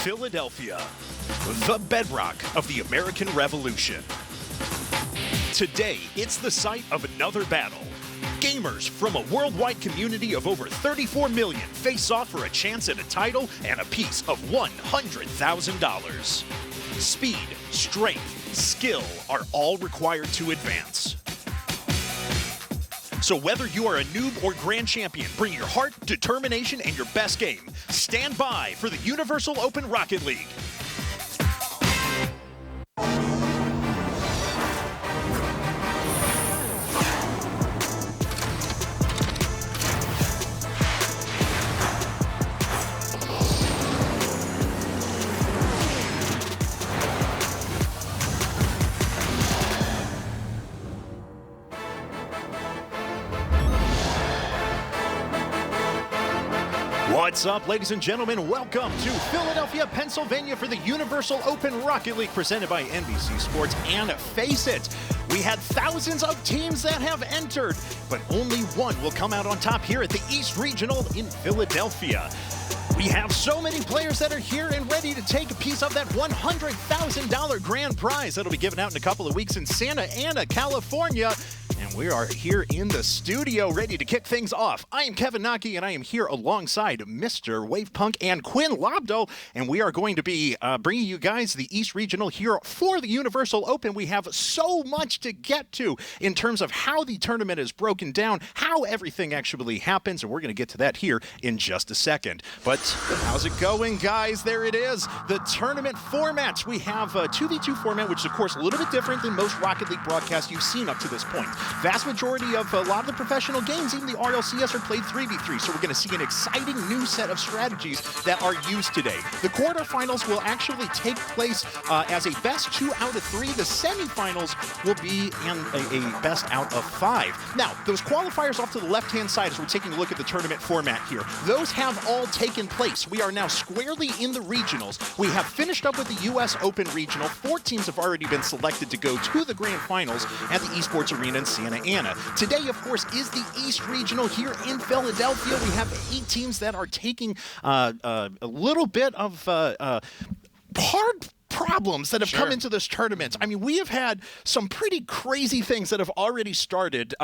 Philadelphia, the bedrock of the American Revolution. Today, it's the site of another battle. Gamers from a worldwide community of over 34 million face off for a chance at a title and a piece of $100,000. Speed, strength, skill are all required to advance. So whether you are a noob or grand champion, bring your heart, determination, and your best game. Stand by for the Universal Open Rocket League. What's up, ladies and gentlemen? Welcome to Philadelphia, Pennsylvania for the Universal Open Rocket League presented by NBC Sports and FACEIT. We had thousands of teams that have entered, but only one will come out on top here at the East Regional in Philadelphia. We have so many players that are here and ready to take a piece of that $100,000 grand prize that'll be given out in a couple of weeks in Santa Ana, California. And we are here in the studio ready to kick things off. I am Kevin Naki, and I am here alongside Mr. Wavepunk and Quinn Lobdell, and we are going to be bringing you guys the East Regional here for the Universal Open. We have so much to get to in terms of how the tournament is broken down, how everything actually happens, and we're going to get to that here in just a second. But how's it going, guys? There it is, the tournament formats. We have a 2v2 format, which is, of course, a little bit different than most Rocket League broadcasts you've seen up to this point. Vast majority of a lot of the professional games, even the RLCS, are played 3v3, so we're going to see an exciting new set of strategies that are used today. The quarterfinals will actually take place as a best 2 out of 3. The semifinals will be in a best out of 5. Now, those qualifiers off to the left-hand side as we're taking a look at the tournament format here, those have all taken place. We are now squarely in the regionals. We have finished up with the U.S. Open Regional. 4 teams have already been selected to go to the grand finals at the Esports Arena in Santa Ana. Today, of course, is the East Regional here in Philadelphia. We have 8 teams that are taking a little bit of hard problems that have come into this tournament. I mean, we have had some pretty crazy things that have already started.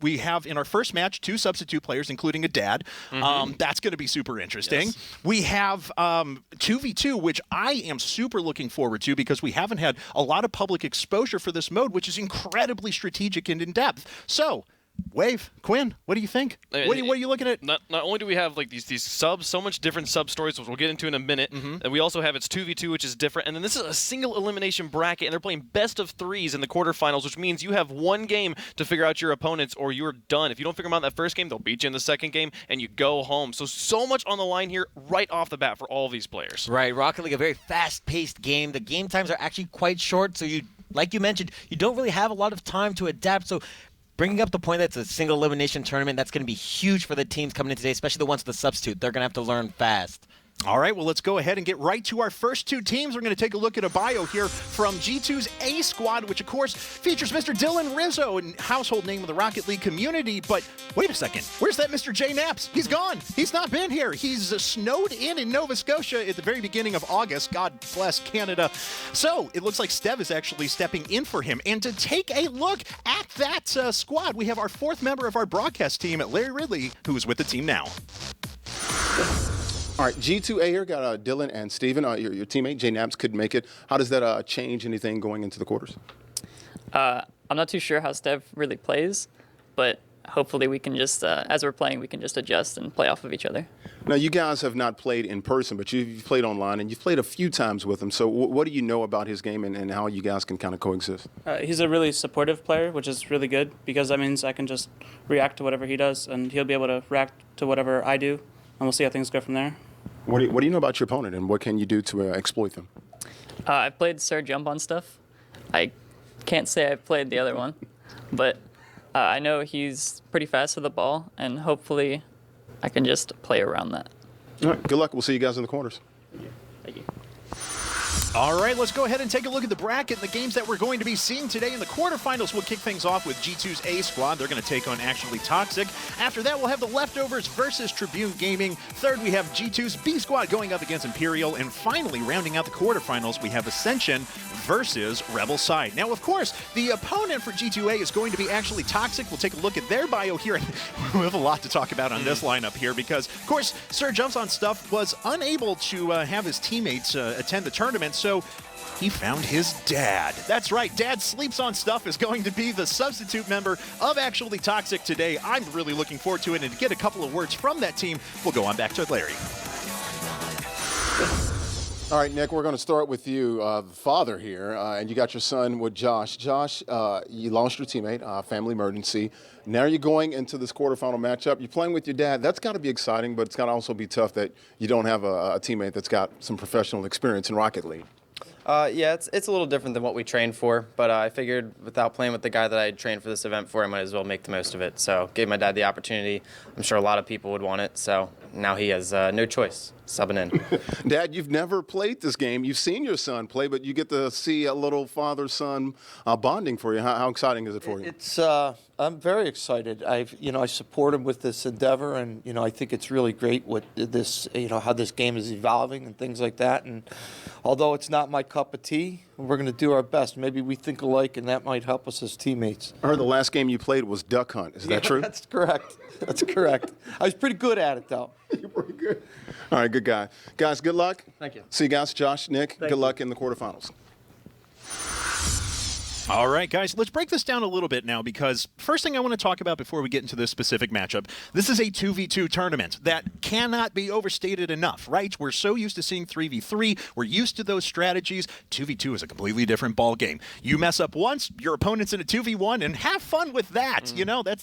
We have in our first match 2 substitute players, including a dad. That's going to be super interesting. Yes. We have 2v2, which I am super looking forward to because we haven't had a lot of public exposure for this mode, which is incredibly strategic and in-depth. So, Wave, Quinn, what do you think? What are you looking at? Not only do we have like these subs, so much different sub stories, which we'll get into in a minute, and we also have it's 2v2, which is different, and then this is a single elimination bracket, and they're playing best of 3s in the quarterfinals, which means you have one game to figure out your opponents, or you're done. If you don't figure them out in that first game, they'll beat you in the second game, and you go home. So much on the line here right off the bat for all of these players. Right, Rocket League, a very fast-paced game. The game times are actually quite short, so like you mentioned, you don't really have a lot of time to adapt. So bringing up the point that it's a single elimination tournament, that's going to be huge for the teams coming in today, especially the ones with the substitute. They're going to have to learn fast. All right, well, let's go ahead and get right to our first 2 teams. We're going to take a look at a bio here from G2's A squad, which, of course, features Mr. Dylan Rizzo, a household name of the Rocket League community. But wait a second, where's that Mr. J Naps? He's gone. He's not been here. He's snowed in Nova Scotia at the very beginning of August. God bless Canada. So it looks like Stev is actually stepping in for him. And to take a look at that squad, we have our 4th member of our broadcast team, Larry Ridley, who is with the team now. All right, G2-A here, got Dylan and Steven. Your teammate, J Naps, couldn't make it. How does that change anything going into the quarters? I'm not too sure how Stev really plays, but hopefully we can just, as we're playing, we can just adjust and play off of each other. Now, you guys have not played in person, but you've played online, and you've played a few times with him. So what do you know about his game and how you guys can kind of coexist? He's a really supportive player, which is really good because that means I can just react to whatever he does, and he'll be able to react to whatever I do. And we'll see how things go from there. What do you know about your opponent, and what can you do to exploit them? I've played Sir Jump on stuff. I can't say I've played the other one, but I know he's pretty fast with the ball, and hopefully I can just play around that. All right, good luck. We'll see you guys in the quarters. Thank you. All right, let's go ahead and take a look at the bracket and the games that we're going to be seeing today. In the quarterfinals, we'll kick things off with G2's A squad. They're going to take on Actually Toxic. After that, we'll have the Leftovers versus Tribune Gaming. Third, we have G2's B Squad going up against Imperial. And finally, rounding out the quarterfinals, we have Ascension versus Rebel Side. Now, of course, the opponent for G2-A is going to be actually Toxic. We'll take a look at their bio here. We have a lot to talk about on this lineup here because, of course, Sir Jumps on Stuff was unable to have his teammates attend the tournament, so he found his dad. That's right, Dad Sleeps on Stuff is going to be the substitute member of Actually Toxic today. I'm really looking forward to it, and to get a couple of words from that team, we'll go on back to Larry. All right, Nick, we're going to start with you, the father here, and you got your son with Josh. Josh, you lost your teammate, family emergency. Now you're going into this quarterfinal matchup. You're playing with your dad. That's got to be exciting, but it's got to also be tough that you don't have a teammate that's got some professional experience in Rocket League. Yeah, it's a little different than what we trained for, but I figured without playing with the guy that I had trained for this event for, I might as well make the most of it. So gave my dad the opportunity. I'm sure a lot of people would want it, so now he has no choice, subbing in. Dad, you've never played this game. You've seen your son play, but you get to see a little father-son bonding for you. How exciting is it for you? It's I'm very excited. I support him with this endeavor, and I think it's really great what this how this game is evolving and things like that. And although it's not my cup of tea, we're going to do our best. Maybe we think alike, and that might help us as teammates. I heard the last game you played was Duck Hunt. Is that true? That's correct. That's correct. I was pretty good at it, though. You're pretty good. All right, good guy. Guys, good luck. Thank you. See you guys. Josh, Nick, good luck in the quarterfinals. All right, guys, let's break this down a little bit now because first thing I want to talk about before we get into this specific matchup, this is a 2v2 tournament that cannot be overstated enough, right? We're so used to seeing 3v3. We're used to those strategies. 2v2 is a completely different ball game. You mess up once, your opponent's in a 2v1, and have fun with that.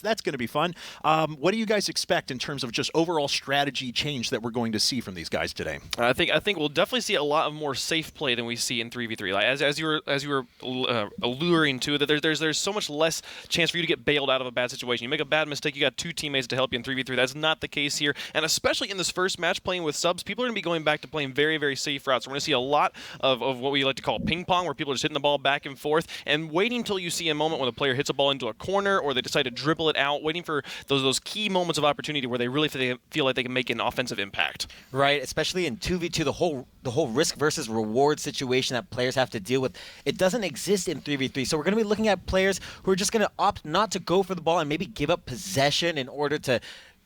That's going to be fun. What do you guys expect in terms of just overall strategy change that we're going to see from these guys today? I think we'll definitely see a lot of more safe play than we see in 3v3. Like as you were alluding to, that there's so much less chance for you to get bailed out of a bad situation. You make a bad mistake, you got two teammates to help you in 3v3. That's not the case here, and especially in this first match playing with subs, people are going to be going back to playing very, very safe routes. We're going to see a lot of what we like to call ping pong, where people are just hitting the ball back and forth and waiting until you see a moment when the player hits a ball into a corner or they decide to dribble it out, waiting for those key moments of opportunity where they really feel like they can make an offensive impact. Right, especially in 2v2, the whole risk versus reward situation that players have to deal with, it doesn't exist in 3v3. So we're going to be looking at players who are just going to opt not to go for the ball and maybe give up possession in order to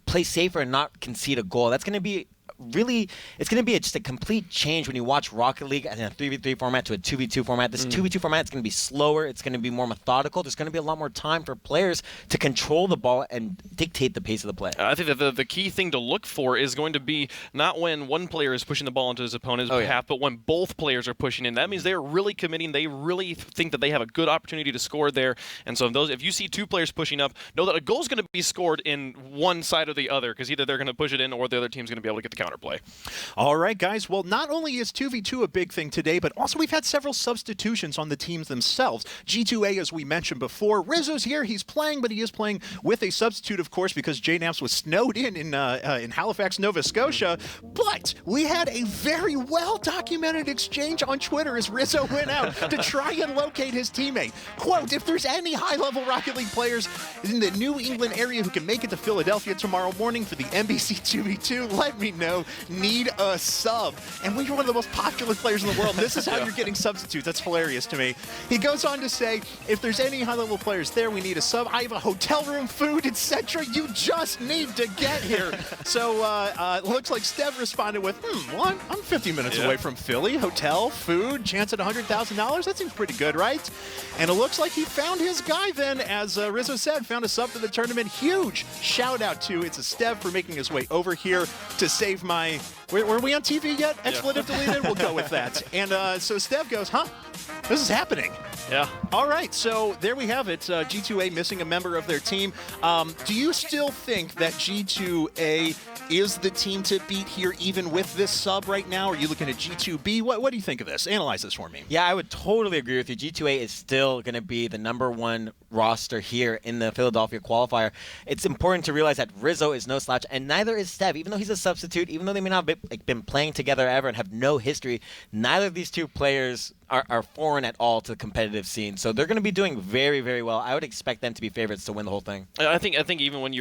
play safer and not concede a goal. That's going to be it's going to be just a complete change when you watch Rocket League in a 3v3 format to a 2v2 format. This 2v2 format is going to be slower. It's going to be more methodical. There's going to be a lot more time for players to control the ball and dictate the pace of the play. I think that the key thing to look for is going to be not when one player is pushing the ball into his opponent's half, but when both players are pushing in. That means they're really committing. They really think that they have a good opportunity to score there. And so if you see two players pushing up, know that a goal is going to be scored in one side or the other, because either they're going to push it in or the other team's going to be able to get the counterplay. All right, guys. Well, not only is 2v2 a big thing today, but also we've had several substitutions on the teams themselves. G2-A, as we mentioned before, Rizzo's here. He's playing, but he is playing with a substitute, of course, because JNaps was snowed in Halifax, Nova Scotia. But we had a very well-documented exchange on Twitter as Rizzo went out to try and locate his teammate. Quote, if there's any high-level Rocket League players in the New England area who can make it to Philadelphia tomorrow morning for the NBC 2v2, let me know. Need a sub. And we are one of the most popular players in the world. This is how you're getting substitutes. That's hilarious to me. He goes on to say, if there's any high-level players there, we need a sub. I have a hotel room, food, etc. You just need to get here. So it looks like Stev responded with, well, I'm 50 minutes away from Philly. Hotel, food, chance at $100,000. That seems pretty good, right? And it looks like he found his guy then, as Rizzo said, found a sub for the tournament. Huge shout out to Stev for making his way over here to save my... Were we on TV yet? Expletive deleted? We'll go with that. And so Stev goes, this is happening. Yeah. All right, so there we have it. G2-A missing a member of their team. Do you still think that G2-A is the team to beat here, even with this sub right now? Are you looking at G2B? What do you think of this? Analyze this for me. Yeah, I would totally agree with you. G2-A is still going to be the #1 roster here in the Philadelphia qualifier. It's important to realize that Rizzo is no slouch, and neither is Stev. Even though he's a substitute, even though they may not have been playing together ever and have no history, neither of these two players are foreign at all to the competitive scene. So they're going to be doing very, very well. I would expect them to be favorites to win the whole thing. I think even when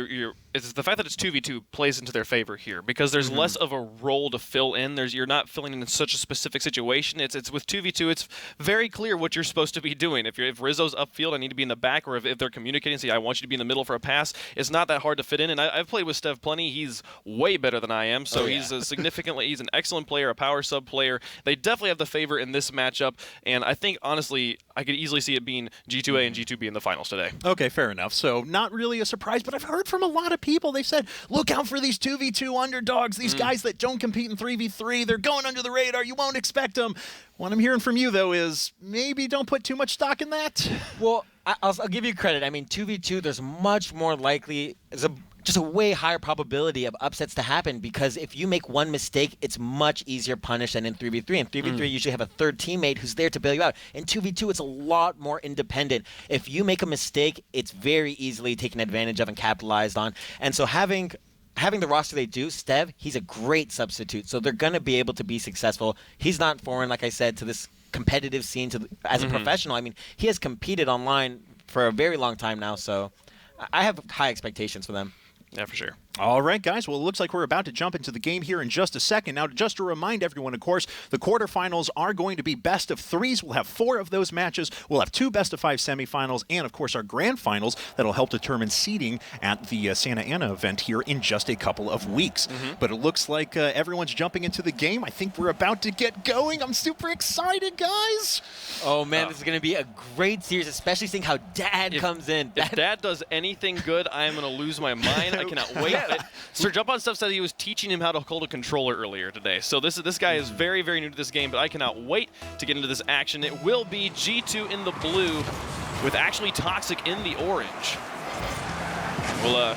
it's the fact that it's 2v2 plays into their favor here because there's less of a role to fill in. You're not filling in such a specific situation. It's with 2v2. It's very clear what you're supposed to be doing. If Rizzo's upfield, I need to be in the back, or if they're communicating, say I want you to be in the middle for a pass. It's not that hard to fit in. And I've played with Stev plenty. He's way better than I am. So he's he's an excellent player, a power sub player. They definitely have the favor in this matchup. And I think, honestly, I could easily see it being G2-A and G2-B in the finals today. Okay, fair enough. So not really a surprise, but I've heard from a lot of people. They said, look out for these 2v2 underdogs, these guys that don't compete in 3v3. They're going under the radar. You won't expect them. What I'm hearing from you, though, is maybe don't put too much stock in that. Well, I'll give you credit. I mean, 2v2, there's much more likely, just a way higher probability of upsets to happen because if you make one mistake, it's much easier punished than in 3v3. In 3v3, you usually have a third teammate who's there to bail you out. In 2v2, it's a lot more independent. If you make a mistake, it's very easily taken advantage of and capitalized on. And so having the roster they do, Stev, he's a great substitute. So they're going to be able to be successful. He's not foreign, like I said, to this competitive scene as a professional. I mean, he has competed online for a very long time now. So I have high expectations for them. Yeah, for sure. All right, guys. Well, it looks like we're about to jump into the game here in just a second. Now, just to remind everyone, of course, the quarterfinals are going to be best of threes. We'll have 4 of those matches. We'll have 2 best of 5 semifinals and, of course, our grand finals that'll help determine seeding at the Santa Ana event here in just a couple of weeks. But it looks like everyone's jumping into the game. I think we're about to get going. I'm super excited, guys. Oh, man, this is going to be a great series, especially seeing how Dad comes in. If Dad does anything good, I am going to lose my mind. I cannot wait. Sir Jump On Stuff said he was teaching him how to hold a controller earlier today. So this guy is very, very new to this game, but I cannot wait to get into this action. It will be G2 in the blue with actually Toxic in the orange. We'll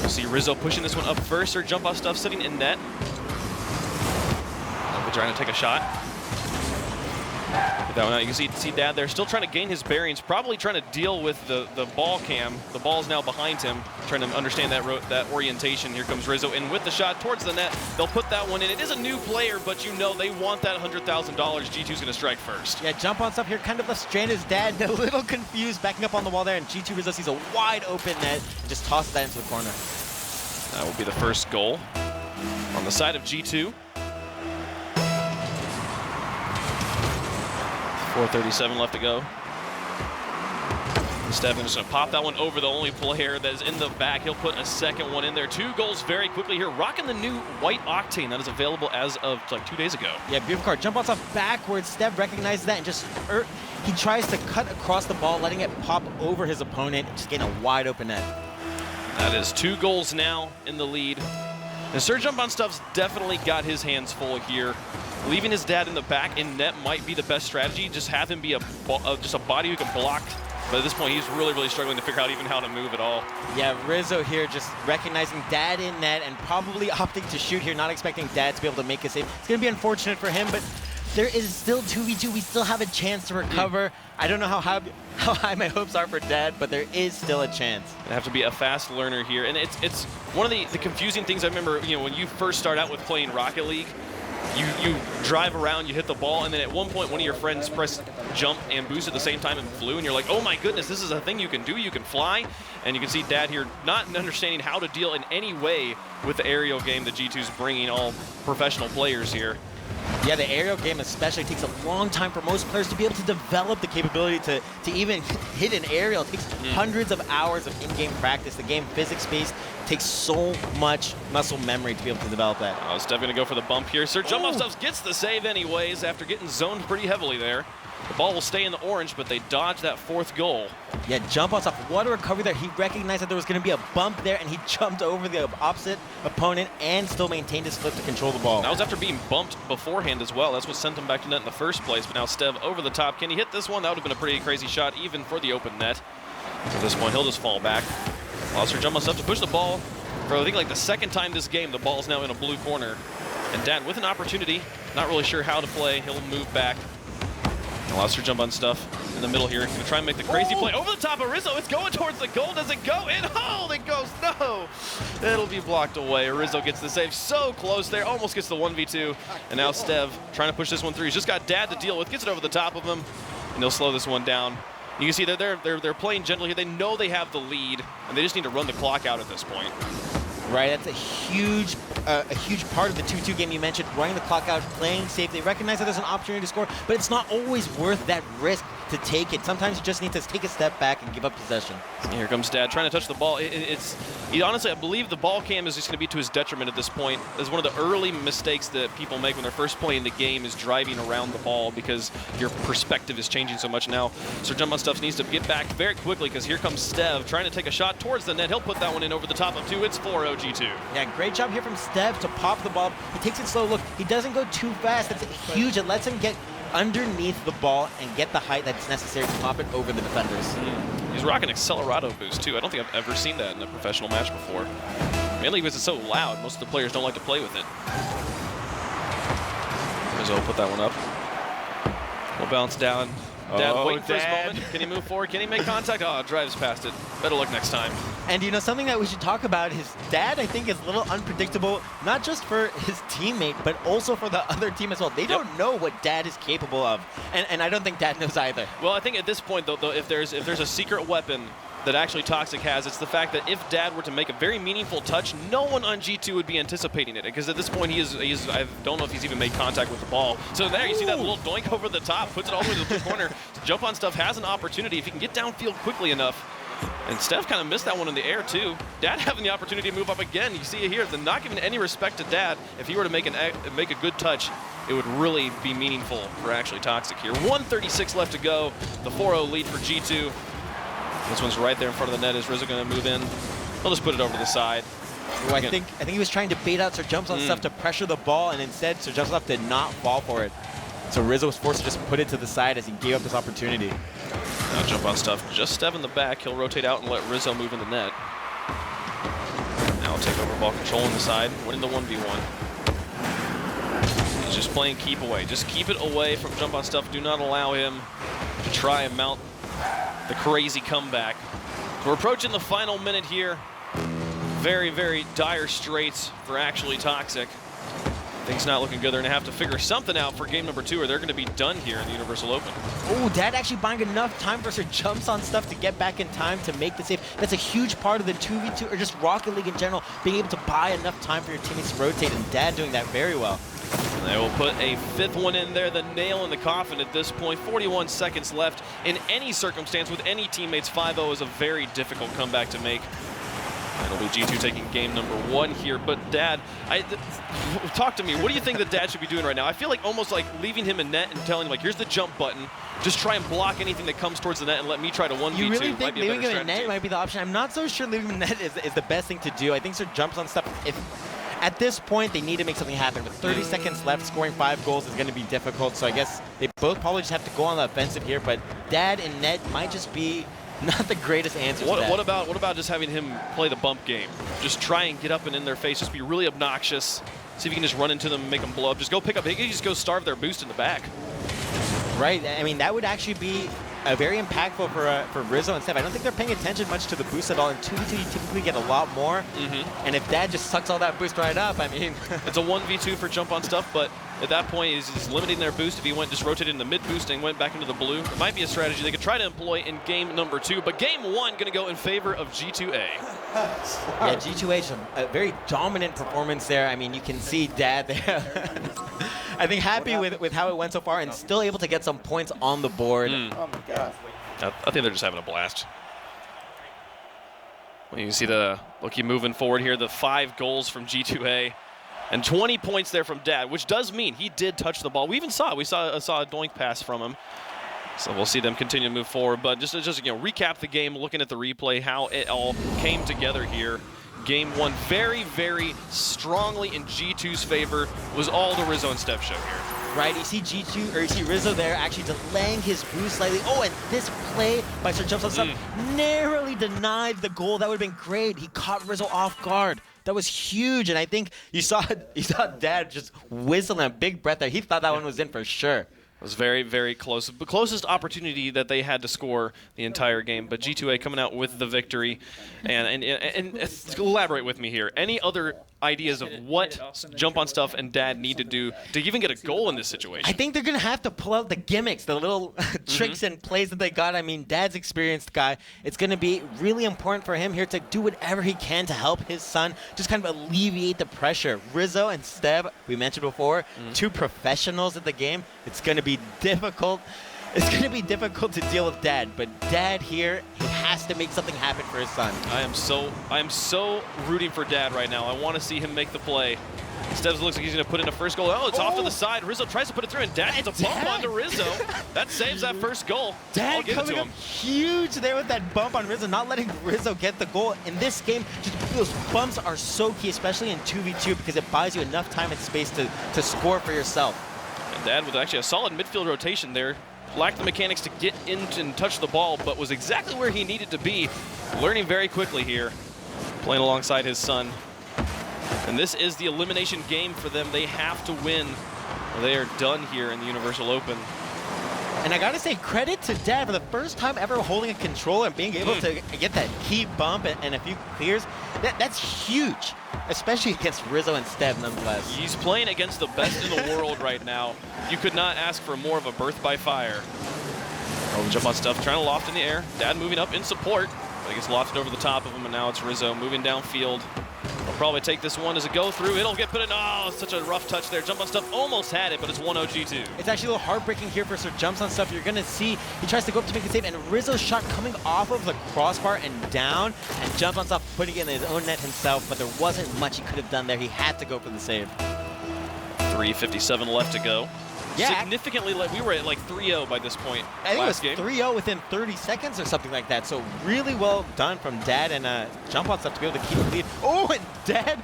see Rizzo pushing this one up first. Sir Jump On Stuff sitting in net. We're trying to take a shot. Put that one out. You can see Dad there still trying to gain his bearings, probably trying to deal with the ball cam. The ball's now behind him, trying to understand that orientation. Here comes Rizzo in with the shot towards the net. They'll put that one in. It is a new player, but you know they want that $100,000. G2's going to strike first. Yeah, Jump On Stuff here, kind of left stranded. Dad a little confused, backing up on the wall there, and G2 Rizzo sees a wide open net and just tosses that into the corner. That will be the first goal on the side of G2. 4:37 left to go. Stefan is going to pop that one over the only player that is in the back. He'll put a second one in there. 2 goals very quickly here. Rocking the new white Octane that is available as of like 2 days ago. Yeah, beautiful card. Jump on stuff backwards. Steph recognizes that and just he tries to cut across the ball, letting it pop over his opponent, just getting a wide open net. That is 2 goals now in the lead. And Sir Jump On Stuff's definitely got his hands full here. Leaving his dad in the back in net might be the best strategy. Just have him be just a body who can block. But at this point, he's really, really struggling to figure out even how to move at all. Yeah, Rizzo here just recognizing Dad in net and probably opting to shoot here, not expecting Dad to be able to make a save. It's going to be unfortunate for him, but there is still 2v2. We still have a chance to recover. I don't know how high my hopes are for Dad, but there is still a chance. You have to be a fast learner here. And it's one of the confusing things I remember, when you first start out with playing Rocket League, you drive around, you hit the ball, and then at one point one of your friends pressed jump and boost at the same time and flew, and you're like, oh my goodness, this is a thing you can do, you can fly. And you can see Dad here not understanding how to deal in any way with the aerial game that G2's bringing all professional players here. Yeah, the aerial game especially takes a long time for most players to be able to develop the capability to even hit an aerial. It takes hundreds of hours of in-game practice. The game physics-based takes so much muscle memory to be able to develop that. Oh, Steph going to go for the bump here. Sir Jump On Stuff gets the save anyways after getting zoned pretty heavily there. The ball will stay in the orange, but they dodge that 4th goal. Yeah, Jump On Stuff. What a recovery there. He recognized that there was going to be a bump there, and he jumped over the opposite opponent and still maintained his flip to control the ball. That was after being bumped beforehand as well. That's what sent him back to net in the first place. But now Stev over the top. Can he hit this one? That would have been a pretty crazy shot, even for the open net. For this one, he'll just fall back. Sir Jump On Stuff to push the ball. For I think like the second time this game, the ball's now in a blue corner. And Dad with an opportunity. Not really sure how to play. He'll move back. Lost her jump on stuff in the middle here. Gonna try and make the crazy play over the top of Rizzo. It's going towards the goal. Does it go in? Oh, it goes. No. It'll be blocked away. Rizzo gets the save so close there. Almost gets the 1v2. And now Stev trying to push this one through. He's just got Dad to deal with. Gets it over the top of him. And they'll slow this one down. You can see that they're playing gently here. They know they have the lead. And they just need to run the clock out at this point. Right, that's a huge part of the 2-2 game you mentioned, running the clock out, playing safe. They recognize that there's an opportunity to score, but it's not always worth that risk to take it. Sometimes you just need to take a step back and give up possession. Here comes Dad trying to touch the ball. Honestly, I believe the ball cam is just going to be to his detriment at this point. It's one of the early mistakes that people make when they're first playing the game is driving around the ball because your perspective is changing so much now. So Jump on Stuff needs to get back very quickly because here comes Stev trying to take a shot towards the net. He'll put that one in over the top of 2. It's 4-0 G2. Yeah, great job here from Stev to pop the ball. He takes it slow. Look, he doesn't go too fast. That's huge. It lets him get underneath the ball and get the height that's necessary to pop it over the defenders. He's rocking Accelerado boost too. I don't think I've ever seen that in a professional match before. Mainly because it's so loud. Most of the players don't like to play with it. Rizzo will put that one up. We'll bounce down. Dad waiting for his moment. Can he move forward? Can he make contact? Oh, drives past it. Better luck next time. And you know, something that we should talk about, his dad, I think, is a little unpredictable, not just for his teammate, but also for the other team as well. They don't know what Dad is capable of. And I don't think Dad knows either. Well, I think at this point, though, if there's a secret weapon that actually Toxic has, it's the fact that if Dad were to make a very meaningful touch, no one on G2 would be anticipating it. Because at this point, I don't know if he's even made contact with the ball. So there, you see that little doink over the top, puts it all the way to the corner. Jump on Stuff has an opportunity if he can get downfield quickly enough. And Steph kind of missed that one in the air, too. Dad having the opportunity to move up again. You see it here. They're not giving any respect to Dad. If he were to make a good touch, it would really be meaningful for actually Toxic here. 1:36 left to go. The 4-0 lead for G2. This one's right there in front of the net. Is Rizzo going to move in? He'll just put it over the side. Ooh, I think he was trying to bait out Sir Jumps on Stuff to pressure the ball, and instead Sir Jumps on Stuff did not fall for it. So Rizzo was forced to just put it to the side as he gave up this opportunity. Now Jump on Stuff. Just Stev in the back. He'll rotate out and let Rizzo move in the net. Now he'll take over ball control on the side, winning the 1v1. He's just playing keep away. Just keep it away from Jump on Stuff. Do not allow him to try and mount the crazy comeback. So we're approaching the final minute here. Very, very dire straits for actually Toxic. Things not looking good. They're going to have to figure something out for game number 2 or they're going to be done here in the Universal Open. Oh, Dad actually buying enough time for Sir Jumps on Stuff to get back in time to make the save. That's a huge part of the 2v2 or just Rocket League in general, being able to buy enough time for your teammates to rotate, and Dad doing that very well. And they will put a 5th one in there, the nail in the coffin at this point. 41 seconds left. In any circumstance, with any teammates, 5-0 is a very difficult comeback to make. It'll be G2 taking game number 1 here. But Dad, talk to me. What do you think that Dad should be doing right now? I feel like almost like leaving him in net and telling him, like, here's the jump button. Just try and block anything that comes towards the net and let me try to 1v2. You really think leaving him in strategy. net might be the option? I'm not so sure leaving him in net is the best thing to do. I think Sir Jumps on Stuff, at this point, they need to make something happen. With 30 seconds left, scoring 5 goals is going to be difficult. So I guess they both probably just have to go on the offensive here. But Dad in net might just be not the greatest answer. What about just having him play the bump game? Just try and get up and in their face. Just be really obnoxious. See if you can just run into them and make them blow up. Just go pick up. He can just go starve their boost in the back. Right. I mean, that would actually be very impactful for Rizzo and Steph. I don't think they're paying attention much to the boost at all. In 2v2, you typically get a lot more. And if Dad just sucks all that boost right up, I mean... It's a 1v2 for Jump on Stuff, but at that point, he's limiting their boost. If he just rotated in the mid boost and went back into the blue, it might be a strategy they could try to employ in game number 2. But game 1 going to go in favor of G2-A. Yeah, G2-A, a very dominant performance there. I mean, you can see Dad there. I think happy with how it went so far and still able to get some points on the board. Oh my God. I think they're just having a blast. Well, you can see keep moving forward here, the 5 goals from G2-A. And 20 points there from Dad, which does mean he did touch the ball. We even saw it. We saw a doink pass from him. So we'll see them continue to move forward. But just recap the game, looking at the replay, how it all came together here. Game 1 very, very strongly in G2's favor. Was all the Rizzo and Steph show here. Right, you see Rizzo there actually delaying his boost slightly. Oh, and this play by Sir Jumps on Stuff narrowly denied the goal. That would have been great. He caught Rizzo off guard. That was huge, and I think you saw Dad just whistling a big breath there. He thought that one was in for sure. It was very, very close. The closest opportunity that they had to score the entire game. But G2-A coming out with the victory. And elaborate with me here. Any other ideas of what Jump On Stuff and Dad need to do to even get a goal in this situation? I think they're going to have to pull out the gimmicks, the little tricks and plays that they got. I mean, Dad's experienced guy. It's going to be really important for him here to do whatever he can to help his son just kind of alleviate the pressure. Rizzo and Steb, we mentioned before, two professionals at the game. It's going to be difficult. It's going to be difficult to deal with Dad, but Dad here, he has to make something happen for his son. I am so rooting for Dad right now. I want to see him make the play. Stebbs looks like he's going to put in a first goal. Oh, it's off to the side. Rizzo tries to put it through, and Dad gets a bump onto Rizzo. That saves that first goal. Dad coming up huge there with that bump on Rizzo, not letting Rizzo get the goal. In this game, just those bumps are so key, especially in 2v2, because it buys you enough time and space to score for yourself. And Dad with actually a solid midfield rotation there. Lacked the mechanics to get in and touch the ball, but was exactly where he needed to be. Learning very quickly here, playing alongside his son. And this is the elimination game for them. They have to win, or they are done here in the Universal Open. And I gotta say, credit to Dad for the first time ever holding a controller and being able to get that key bump and a few clears. That's huge, especially against Rizzo and Steb, nonetheless. He's playing against the best in the world right now. You could not ask for more of a birth by fire. Oh, Jump On Stuff trying to loft in the air. Dad moving up in support, but he gets lofted over the top of him, and now it's Rizzo moving downfield. He'll probably take this one as a go through. It'll get put in. Oh, such a rough touch there. Jump On Stuff almost had it, but it's 1-0 G2. It's actually a little heartbreaking here for Sir Jumps On Stuff. You're going to see he tries to go up to make a save, and Rizzo's shot coming off of the crossbar and down, and Jumps On Stuff putting it in his own net himself, but there wasn't much he could have done there. He had to go for the save. 3:57 left to go. Yeah. Significantly, we were at like 3-0 by this point. I think last it was game. 3-0 within 30 seconds or something like that. So really well done from Dad and Jump On Stuff to be able to keep the lead. Oh, and Dad,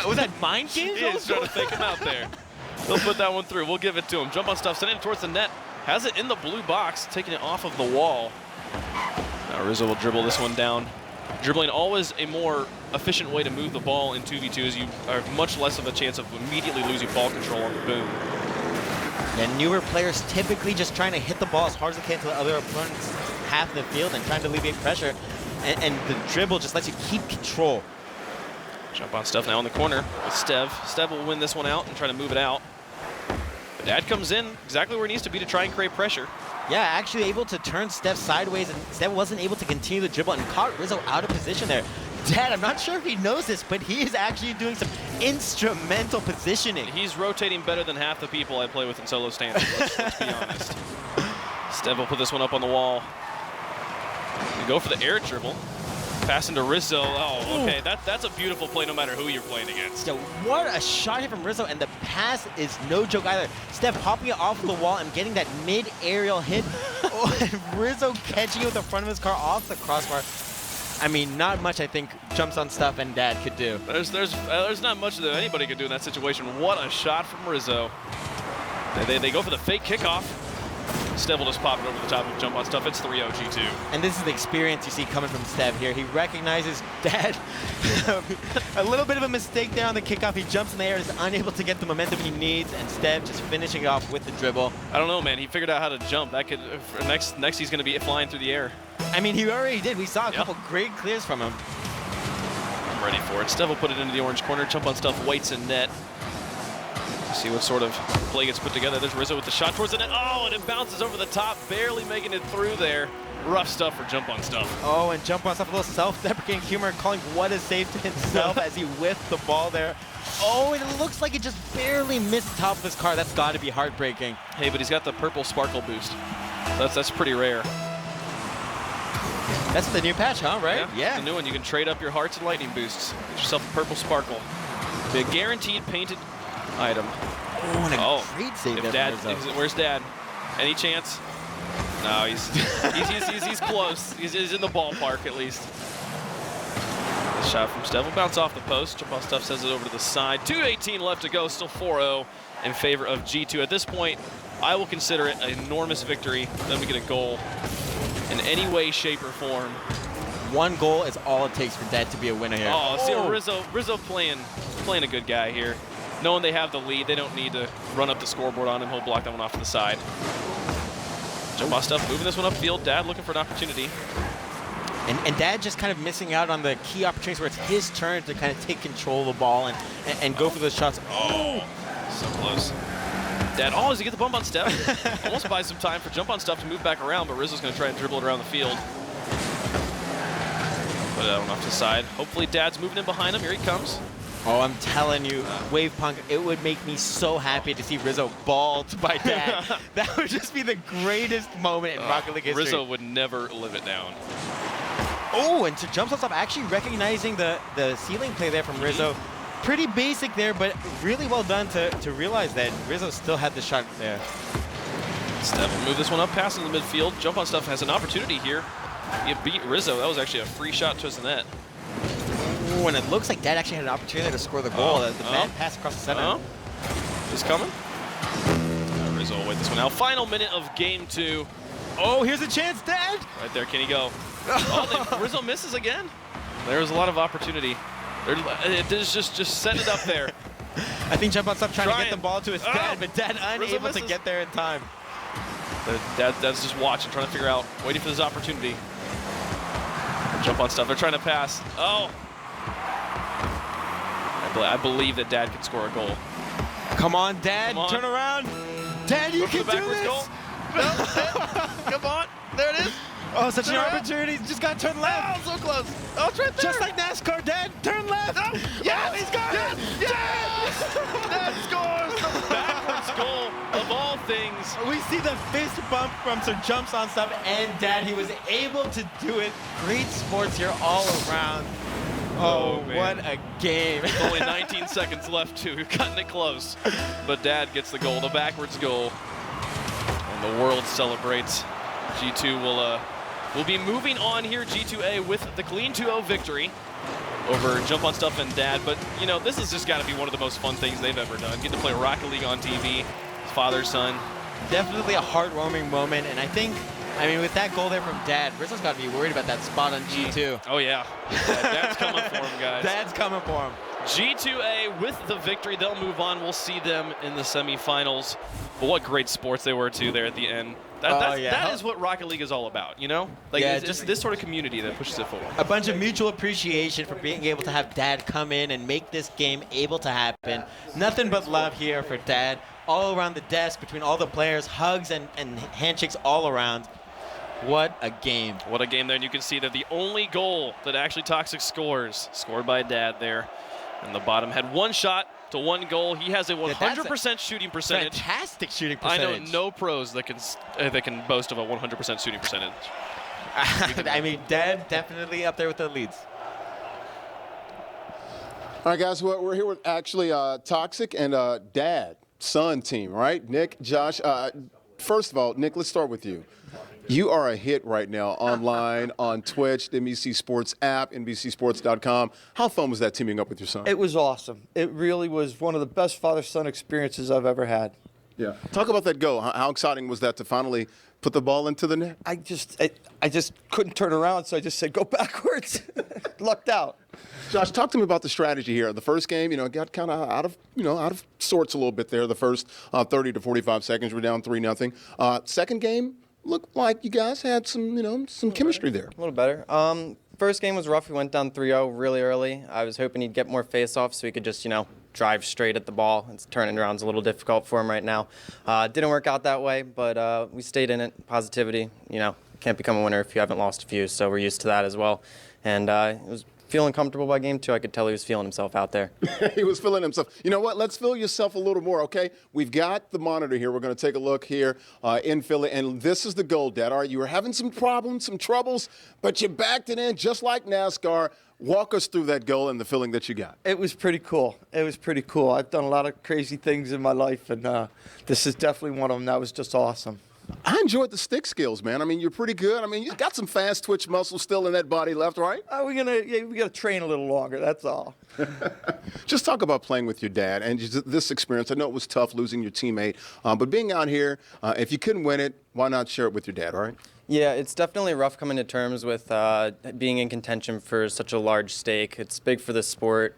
was that mind games? He is trying to fake him out there. He'll put that one through. We'll give it to him. Jump On Stuff, sending it towards the net. Has it in the blue box, taking it off of the wall. Now Rizzo will dribble this one down. Dribbling always a more efficient way to move the ball in 2v2, as you are much less of a chance of immediately losing ball control on the boom. And newer players typically just trying to hit the ball as hard as they can to the other opponent's half of the field and trying to alleviate pressure. And the dribble just lets you keep control. Jump On Stuff now in the corner with Stev. Stev will win this one out and try to move it out. But Dad comes in exactly where he needs to be to try and create pressure. Yeah, actually able to turn Steph sideways, and Steph wasn't able to continue the dribble and caught Rizzo out of position there. Dad, I'm not sure if he knows this, but he is actually doing some instrumental positioning. He's rotating better than half the people I play with in solo stands, let's be honest. Steph will put this one up on the wall. You go for the air dribble. Pass into Rizzo. Oh, okay. That's a beautiful play no matter who you're playing against. So what a shot here from Rizzo, and the pass is no joke either. Steph popping it off of the wall and getting that mid-aerial hit. Oh, and Rizzo catching it with the front of his car off the crossbar. I mean, not much I think Jumps On Stuff and Dad could do. There's not much that anybody could do in that situation. What a shot from Rizzo. They go for the fake kickoff. Stev will just pop it over the top of Jump On Stuff. It's 3-0 G2. And this is the experience you see coming from Stev here. He recognizes Dad. A little bit of a mistake there on the kickoff. He jumps in the air, is unable to get the momentum he needs, and Stev just finishing it off with the dribble. I don't know, man. He figured out how to jump. That could next he's going to be flying through the air. I mean, he already did. We saw a couple great clears from him. I'm ready for it. Stev will put it into the orange corner. Jump On Stuff waits in net. See what sort of play gets put together. There's Rizzo with the shot towards the net. Oh, and it bounces over the top, barely making it through there. Rough stuff for Jump On Stuff. Oh, and Jump On Stuff, a little self-deprecating humor, calling what a save to himself as he whiffed the ball there. Oh, and it looks like it just barely missed the top of his car. That's got to be heartbreaking. Hey, but he's got the purple sparkle boost. That's pretty rare. That's the new patch, huh? Right? Yeah. The new one. You can trade up your hearts and lightning boosts. Get yourself a purple sparkle. The guaranteed painted item. Oh, and a great save there. Dad, where's Dad? Any chance? No, he's close. He's in the ballpark at least. The shot from Stev will bounce off the post. Jump On Stuff says it over to the side. 2:18 left to go. Still 4-0 in favor of G2. At this point, I will consider it an enormous victory. Then we get a goal in any way, shape, or form. One goal is all it takes for Dad to be a winner here. Oh, see Rizzo playing a good guy here. knowing they have the lead, they don't need to run up the scoreboard on him. He'll block that one off to the side. Jump off stuff, moving this one upfield. Dad looking for an opportunity. And Dad just kind of missing out on the key opportunities where it's his turn to kind of take control of the ball and go for those shots. Oh, so close. Dad, does he get the bump on step? Almost buys some time for jump on stuff to move back around, but Rizzo's going to try and dribble it around the field. Put that one off to the side. Hopefully Dad's moving in behind him. Here he comes. Oh, I'm telling you, Wave Punk, it would make me so happy to see Rizzo balled by Dad. That would just be the greatest moment in Rocket League history. Rizzo would never live it down. Oh, and to jump on top, actually recognizing the ceiling play there from Rizzo. Pretty basic there, but really well done to realize that Rizzo still had the shot there. Step will move this one up, pass in the midfield. Jump on stuff has an opportunity here. You beat Rizzo. That was actually a free shot towards the net. Ooh, and it looks like Dad actually had an opportunity to score the goal. The bad pass across the center. Is coming. Rizzo will wait this one out. Final minute of game 2. Oh, here's a chance, Dad! Right there, can he go? Rizzo misses again. There's a lot of opportunity. It is just set it up there. I think Jump on Stuff trying to get the ball to his dad, but Dad unable to get there in time. Dad's just watching, trying to figure out, waiting for this opportunity. Jump on Stuff. They're trying to pass. Oh! I believe that Dad can score a goal. Come on, Dad. Come on. Turn around. Dad, you can do this. Goal. No, come on. There it is. Oh, such an opportunity. Just got to turn left. Oh, so close. Oh, it's right there. Just like NASCAR, Dad. Turn left. Oh, yes. Oh, he's got it. Yes. Dad scores the backwards goal of all things. We see the fist bump from Sir Jumps on Stuff, and Dad, he was able to do it. Great sports here all around. Oh, what a game. Only 19 seconds left, too. You're cutting it close. But Dad gets the goal, the backwards goal. And the world celebrates. G2 will be moving on here, G2-A, with the clean 2-0 victory over Jump on Stuff and Dad. But, you know, this has just got to be one of the most fun things they've ever done. Getting to play Rocket League on TV, father, son. Definitely a heartwarming moment, and I think, with that goal there from Dad, Rizzo's got to be worried about that spot on G2. Oh, yeah. Dad's coming for him, guys. Dad's coming for him. G2-A with the victory. They'll move on. We'll see them in the semifinals. But what great sports they were, too, there at the end. That is what Rocket League is all about, you know? It's just this sort of community that pushes it forward. A bunch of mutual appreciation for being able to have Dad come in and make this game able to happen. Nothing but love here for Dad. All around the desk, between all the players, hugs and handshakes all around. What a game. What a game there. And you can see that the only goal that actually Toxic scores, scored by Dad there. And the bottom had one shot to one goal. He has a 100% shooting percentage. Fantastic shooting percentage. I know no pros that can boast of a 100% shooting percentage. Dad definitely up there with the leads. All right, guys, we're here with actually Toxic and Dad, son team, right? Nick, Josh. First of all, Nick, let's start with you. You are a hit right now online, on Twitch, the NBC Sports app, NBCSports.com. How fun was that teaming up with your son? It was awesome. It really was one of the best father-son experiences I've ever had. Yeah. Talk about that goal. How exciting was that to finally put the ball into the net? I just couldn't turn around, so I just said, go backwards. Lucked out. Josh, talk to me about the strategy here. The first game, got kind of out of sorts a little bit there. The first 30 to 45 seconds, we're down 3-0. Second game, looked like you guys had some chemistry there. A little better. First game was rough. We went down 3-0 really early. I was hoping he'd get more face-offs so he could just, drive straight at the ball. It's turning around's a little difficult for him right now. Didn't work out that way, but we stayed in it. Positivity, can't become a winner if you haven't lost a few, so we're used to that as well. And it was feeling comfortable by game 2. I could tell he was feeling himself out there. He was feeling himself. You know what? Let's feel yourself a little more, okay? We've got the monitor here. We're going to take a look here in Philly, and this is the goal, Dad. All right, you were having some problems, some troubles, but you backed it in just like NASCAR. Walk us through that goal and the feeling that you got. It was pretty cool. I've done a lot of crazy things in my life, and this is definitely one of them. That was just awesome. I enjoyed the stick skills, man. You're pretty good. You got some fast twitch muscle still in that body left, right? We gotta train a little longer. That's all. Just talk about playing with your dad and just this experience. I know it was tough losing your teammate, but being out here, if you couldn't win it, why not share it with your dad, all right? Yeah, it's definitely rough coming to terms with being in contention for such a large stake. It's big for the sport.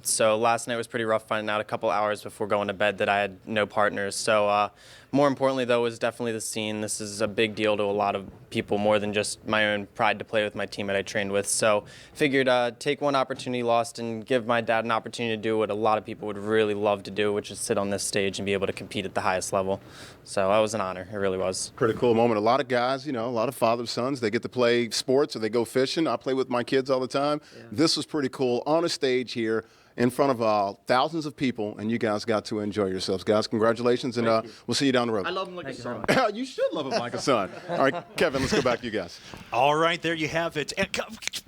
So last night was pretty rough, finding out a couple hours before going to bed that I had no partners. So more importantly, though, was definitely the scene. This is a big deal to a lot of people, more than just my own pride to play with my teammate I trained with. So figured take one opportunity lost and give my dad an opportunity to do what a lot of people would really love to do, which is sit on this stage and be able to compete at the highest level. So that was an honor. It really was. Pretty cool moment. A lot of guys, a lot of fathers, sons, they get to play sports or they go fishing. I play with my kids all the time. Yeah. This was pretty cool on a stage here in front of thousands of people, and you guys got to enjoy yourselves. Guys, congratulations, and we'll see you down the road. I love him like a son. You should love him like a son. All right, Kevin, let's go back to you guys. All right, there you have it. And,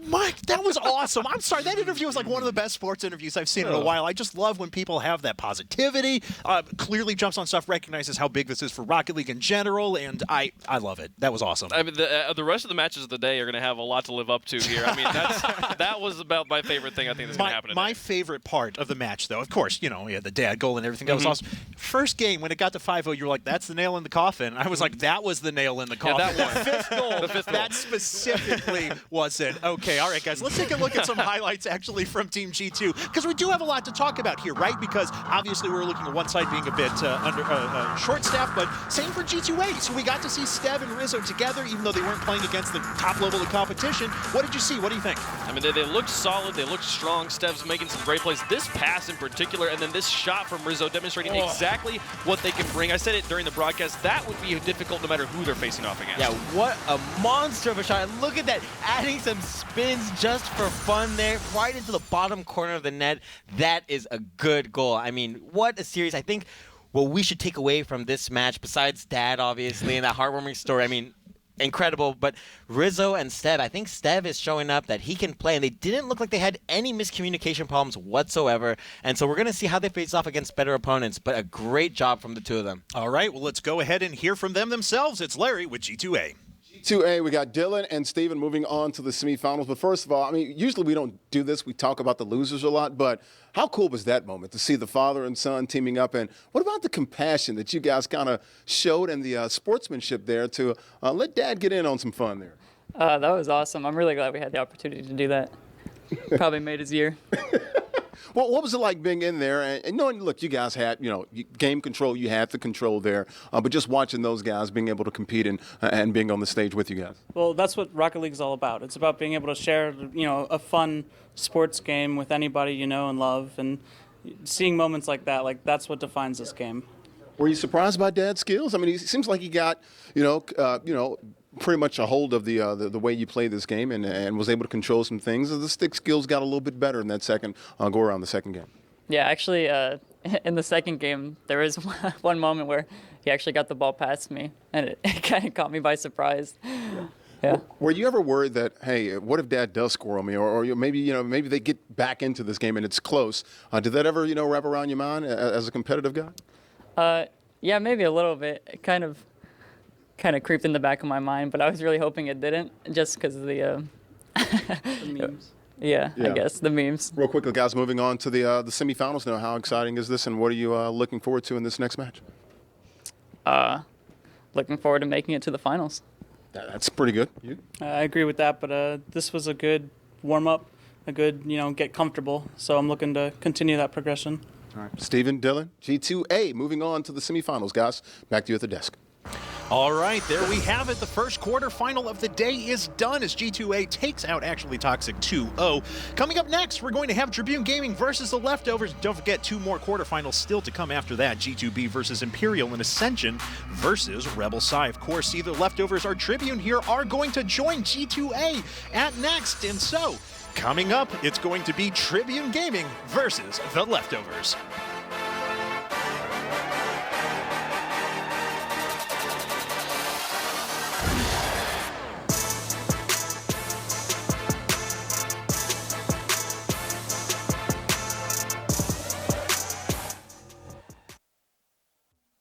Mike, that was awesome. I'm sorry, that interview was like one of the best sports interviews I've seen in a while. I just love when people have that positivity, clearly jumps on stuff, recognizes how big this is for Rocket League in general, and I love it. That was awesome. I mean, the rest of the matches of the day are going to have a lot to live up to here. I mean, that was about my favorite thing I think that's going to happen today. My favorite part of the match, though, of course, we had the dad goal and everything. That was awesome. First game, when it got to 5-0, you were like, that's the nail in the coffin. I was like, that was the nail in the coffin. Yeah, that one. The fifth goal. The fifth goal. That specifically was it. Okay, all right, guys, let's take a look at some highlights actually from Team G2, because we do have a lot to talk about here, right? Because obviously we're looking at one side being a bit short-staffed, but same for G2-A. So we got to see Stev and Rizzo together, even though they weren't playing against the top level of competition. What did you see? What do you think? I mean, they looked solid. They looked strong. Stev's making some great plays. This pass in particular, and then this shot from Rizzo demonstrating exactly what they can bring. I said it during the broadcast. That would be difficult no matter who they're facing off against. Yeah, what a monster of a shot. Look at that, adding some spins just for fun there, right into the bottom corner of the net. That is a good goal. I mean, what a series. I think what we should take away from this match, besides Dad, obviously, and that heartwarming story, I mean, incredible, but Rizzo and Stev, I think Stev is showing up that he can play, and they didn't look like they had any miscommunication problems whatsoever, and so we're going to see how they face off against better opponents, but a great job from the two of them. All right, well, let's go ahead and hear from them themselves. It's Larry with G2-A. G2-A, we got Dylan and Steven moving on to the semifinals. But first of all, I mean, usually we don't do this. We talk about the losers a lot. But how cool was that moment to see the father and son teaming up? And what about the compassion that you guys kind of showed and the sportsmanship there to let Dad get in on some fun there? That was awesome. I'm really glad we had the opportunity to do that. Probably made his year. Well, what was it like being in there and knowing, look, you guys had, game control, you had the control there, but just watching those guys being able to compete and being on the stage with you guys? Well, that's what Rocket League is all about. It's about being able to share, a fun sports game with anybody you know and love, and seeing moments like that, that's what defines this game. Were you surprised by Dad's skills? I mean, it seems like he got, pretty much a hold of the way you play this game and was able to control some things. The stick skills got a little bit better in that second go-around, the second game. Yeah, actually, in the second game, there was one moment where he actually got the ball past me, and it kind of caught me by surprise. Yeah. Were you ever worried that, hey, what if Dad does score on me, or maybe they get back into this game and it's close? Did that ever wrap around your mind as a competitive guy? Yeah, maybe a little bit. It kind of creeped in the back of my mind, but I was really hoping it didn't, just because of the memes. Yeah, I guess the memes. Real quickly, guys, moving on to the semifinals now. How exciting is this, and what are you looking forward to in this next match? Looking forward to making it to the finals. That's pretty good. You? I agree with that, but this was a good warm-up, a good, get comfortable. So I'm looking to continue that progression. All right. Steven, Dylan, G2-A, moving on to the semifinals. Guys, back to you at the desk. All right, there we have it. The first quarterfinal of the day is done as G2-A takes out actually Toxic 2-0. Coming up next, we're going to have Tribune Gaming versus the Leftovers. Don't forget, 2 more quarterfinals still to come after that. G2B versus Imperial and Ascension versus Rebel Psy. Of course, either Leftovers or Tribune here are going to join G2-A at next. And so, coming up, it's going to be Tribune Gaming versus the Leftovers.